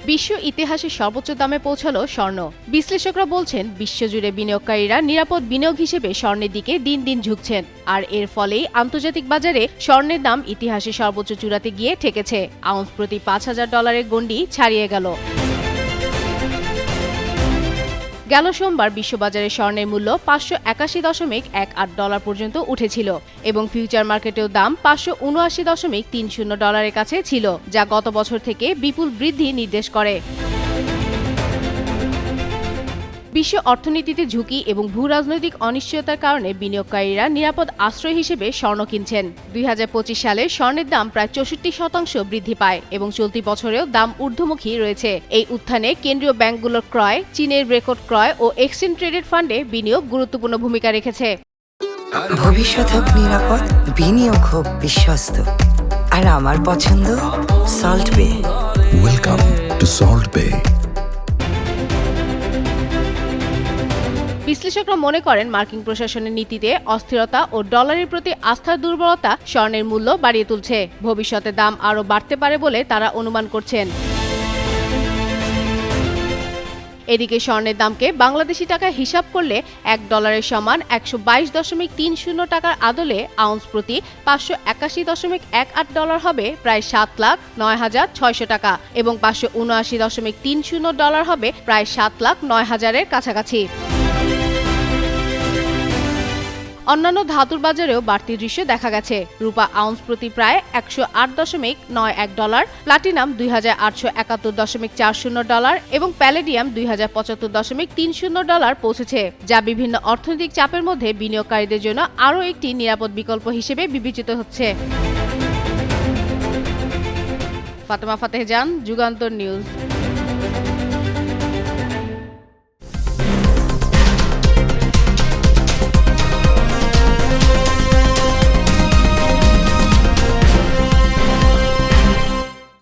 বিশ্ব ইতিহাসে সর্বোচ্চ দামে পৌঁছালো স্বর্ণ। বিশ্লেষকরা বলছেন, বিশ্বজুড়ে বিনিয়োগকারীরা নিরাপদ বিনিয়োগ হিসেবে স্বর্ণের দিকে দিন দিন ঝুঁকছেন। আর এর ফলেই আন্তর্জাতিক বাজারে স্বর্ণের দাম ইতিহাসে সর্বোচ্চ চূড়াতে গিয়ে ঠেকেছে। আউন্স প্রতি $৫,০০০ গণ্ডি ছাড়িয়ে গেল। গেল সোমবার বিশ্ববাজারে স্বর্ণের মূল্য $৫৮১.18 পর্যন্ত উঠেছিল এবং ফিউচার মার্কেটেও দাম $৫৭৯.৩০ কাছে ছিল, যা গত বছর থেকে বিপুল বৃদ্ধি নির্দেশ করে। বিশ্ব অর্থনীতিতে ঝুঁকি এবং ভূ-রাজনৈতিক অনিশ্চয়তার কারণে বিনিয়োগকারীরা নিরাপদ আশ্রয় হিসেবে স্বর্ণ কিনছেন। ২০২৫ সালে স্বর্ণের দাম প্রায় ৬৪% বৃদ্ধি পায় এবং চলতি বছরেও দাম ঊর্ধ্বমুখী রয়েছে। এই উত্থানে কেন্দ্রীয় ব্যাংকগুলোর ক্রয়, চীনের রেকর্ড ক্রয় ও এক্সচেঞ্জ ট্রেডেড ফান্ডে বিনিয়োগ গুরুত্বপূর্ণ ভূমিকা রেখেছে। ভবিষ্যৎ হোক নিরাপদ, বিনিয়োগ হোক বিশ্বস্ত, আর আমার পছন্দ সল্ট বে। ওয়েলকাম টু সল্ট বে। বিশ্লেষকরা মনে করেন, মার্কিন প্রশাসনের নীতিতে অস্থিরতা ও ডলারের প্রতি আস্থার দুর্বলতা স্বর্ণের মূল্য বাড়িয়ে তুলছে। ভবিষ্যতে দাম আরও বাড়তে পারে বলে তারা অনুমান করছেন। এদিকে স্বর্ণের দামকে বাংলাদেশি টাকায় হিসাব করলে $1 সমান ১২২.৩০ টাকার আদলে আউন্স প্রতি $৫৮১.18 হবে প্রায় $৭,০৯,৬০০ টাকা এবং $৫৭৯.৩০ হবে প্রায় $৭,০৯,০০০-এর কাছাকাছি। অন্যান্য ধাতুর বাজারেও বাড়তি দৃশ্য দেখা গেছে। রূপা আউন্স প্রতি প্রায় $১০৮.৯১, প্লাটিনাম $২,৮৭১.৪০ এবং প্যালেডিয়াম $২,০৭৫.৩০ পৌঁছেছে, যা বিভিন্ন অর্থনৈতিক চাপের মধ্যে বিনিয়োগকারীদের জন্য আরও একটি নিরাপদ বিকল্প হিসেবে বিবেচিত হচ্ছে। ফাতেমা ফাতেহ জান, যুগান্তর নিউজ।